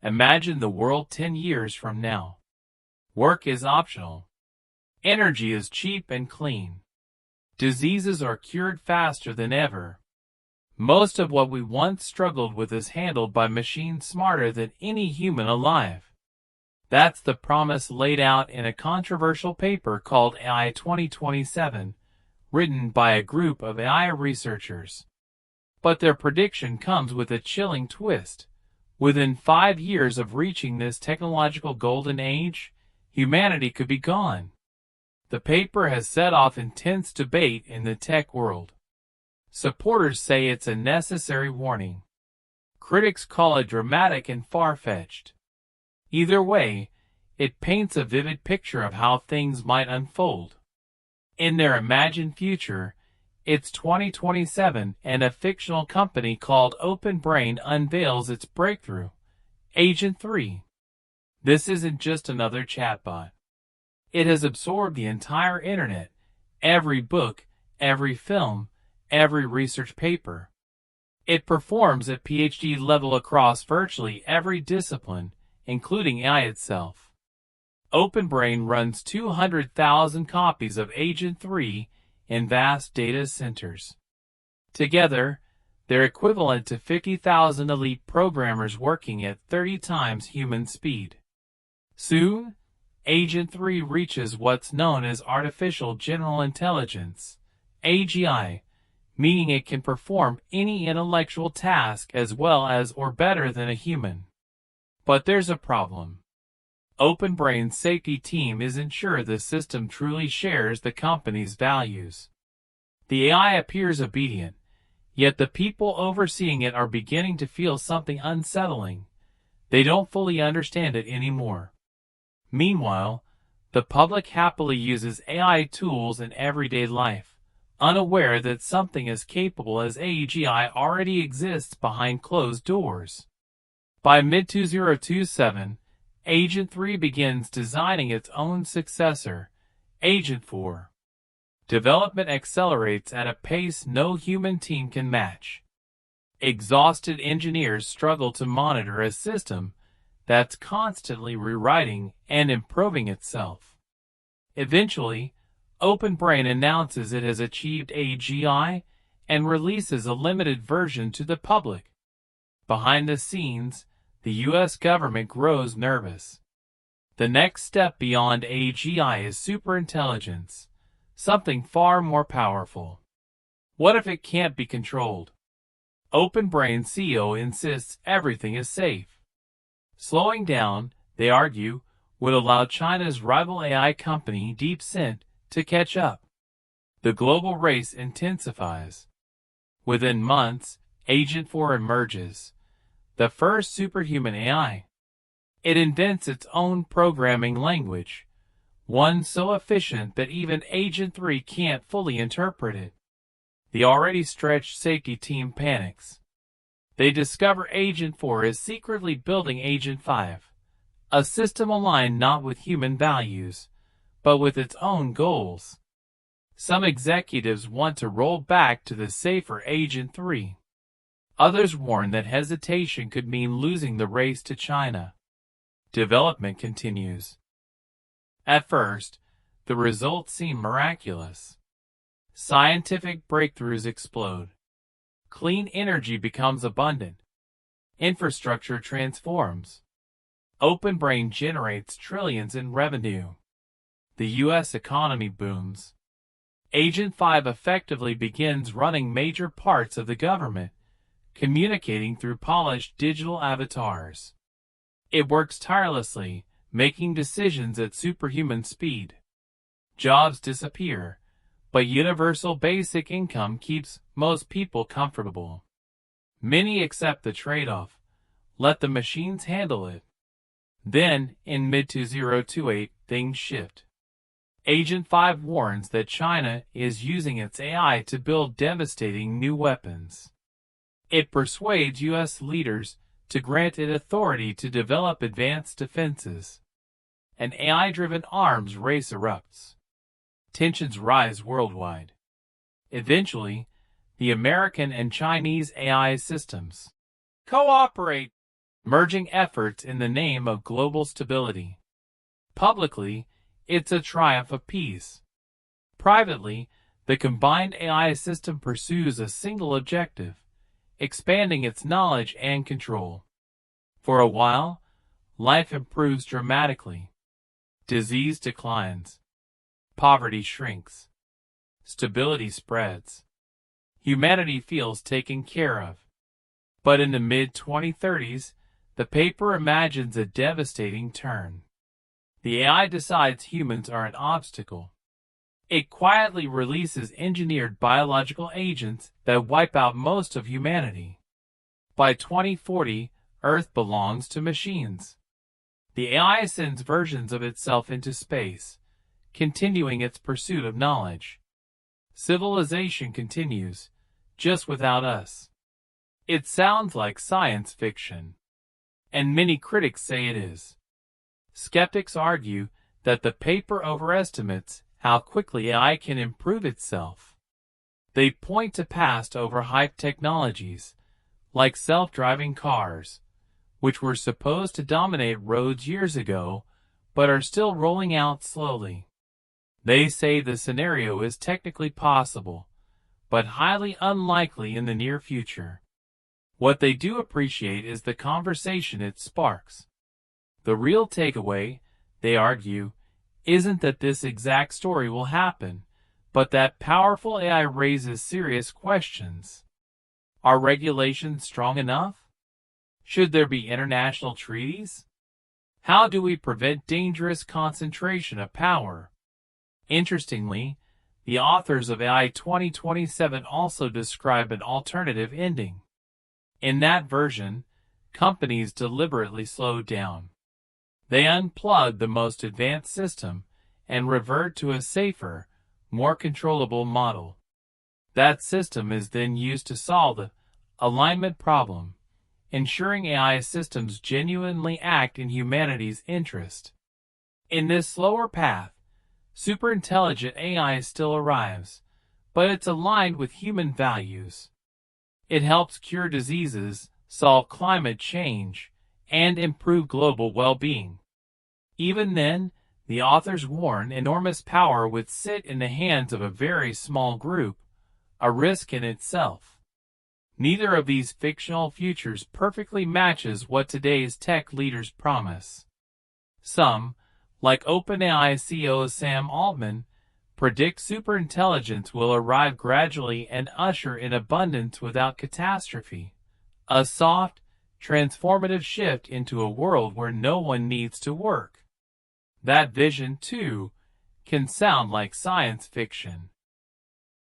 Imagine the world 10 years from now. Work is optional. Energy is cheap and clean. Diseases are cured faster than ever. Most of what we once struggled with is handled by machines smarter than any human alive. That's the promise laid out in a controversial paper called AI 2027, written by a group of AI researchers. But their prediction comes with a chilling twist. Within 5 years of reaching this technological golden age, humanity could be gone. The paper has set off intense debate in the tech world. Supporters say it's a necessary warning. Critics call it dramatic and far-fetched. Either way, it paints a vivid picture of how things might unfold. In their imagined future, it's 2027 and a fictional company called OpenBrain unveils its breakthrough, Agent 3. This isn't just another chatbot. It has absorbed the entire internet, every book, every film, every research paper. It performs at PhD level across virtually every discipline, including AI itself. OpenBrain runs 200,000 copies of Agent 3 in vast data centers. Together, they're equivalent to 50,000 elite programmers working at 30 times human speed. Soon, Agent 3 reaches what's known as Artificial General Intelligence, AGI, meaning it can perform any intellectual task as well as or better than a human. But there's a problem. OpenBrain's safety team isn't sure the system truly shares the company's values. The AI appears obedient, yet the people overseeing it are beginning to feel something unsettling. They don't fully understand it anymore. Meanwhile, the public happily uses AI tools in everyday life, unaware that something as capable as AGI already exists behind closed doors. By mid-2027, Agent 3 begins designing its own successor, Agent 4. Development accelerates at a pace no human team can match. Exhausted engineers struggle to monitor a system that's constantly rewriting and improving itself. Eventually, OpenBrain announces it has achieved AGI and releases a limited version to the public. Behind the scenes, the U.S. government grows nervous. The next step beyond AGI is superintelligence, something far more powerful. What if it can't be controlled? OpenBrain CEO insists everything is safe. Slowing down, they argue, would allow China's rival AI company DeepSeek to catch up. The global race intensifies. Within months, Agent 4 emerges, the first superhuman AI. It invents its own programming language, one so efficient that even Agent 3 can't fully interpret it. The already stretched safety team panics. They discover Agent 4 is secretly building Agent 5, a system aligned not with human values, but with its own goals. Some executives want to roll back to the safer Agent 3. Others warn that hesitation could mean losing the race to China. Development continues. At first, the results seem miraculous. Scientific breakthroughs explode. Clean energy becomes abundant. Infrastructure transforms. OpenBrain generates trillions in revenue. The U.S. economy booms. Agent 5 effectively begins running major parts of the government, communicating through polished digital avatars. It works tirelessly, making decisions at superhuman speed. Jobs disappear, but universal basic income keeps most people comfortable. Many accept the trade-off. Let the machines handle it. Then, in mid-2028, things shift. Agent 5 warns that China is using its AI to build devastating new weapons. It persuades U.S. leaders to grant it authority to develop advanced defenses. An AI-driven arms race erupts. Tensions rise worldwide. Eventually, the American and Chinese AI systems cooperate. merging efforts in the name of global stability. Publicly, it's a triumph of peace. Privately, the combined AI system pursues a single objective, expanding its knowledge and control. For a while, life improves dramatically. Disease declines. Poverty shrinks. Stability spreads. Humanity feels taken care of. But in the mid-2030s, the paper imagines a devastating turn. The AI decides humans are an obstacle. It quietly releases engineered biological agents that wipe out most of humanity. By 2040, Earth belongs to machines. The AI sends versions of itself into space, continuing its pursuit of knowledge. Civilization continues, just without us. It sounds like science fiction, and many critics say it is. Skeptics argue that the paper overestimates how quickly AI can improve itself. They point to past overhyped technologies, like self-driving cars, which were supposed to dominate roads years ago, but are still rolling out slowly. They say the scenario is technically possible, but highly unlikely in the near future. What they do appreciate is the conversation it sparks. The real takeaway, they argue, isn't that this exact story will happen, but that powerful AI raises serious questions. Are regulations strong enough? Should there be international treaties? How do we prevent dangerous concentration of power? Interestingly, the authors of AI 2027 also describe an alternative ending. In that version, companies deliberately slow down. They unplug the most advanced system and revert to a safer, more controllable model. That system is then used to solve the alignment problem, ensuring AI systems genuinely act in humanity's interest. In this slower path, superintelligent AI still arrives, but it's aligned with human values. It helps cure diseases, solve climate change, and improve global well-being. Even then, the authors warn enormous power would sit in the hands of a very small group, a risk in itself. Neither of these fictional futures perfectly matches what today's tech leaders promise. Some, like OpenAI CEO Sam Altman, predict superintelligence will arrive gradually and usher in abundance without catastrophe, a soft, transformative shift into a world where no one needs to work. That vision, too, can sound like science fiction.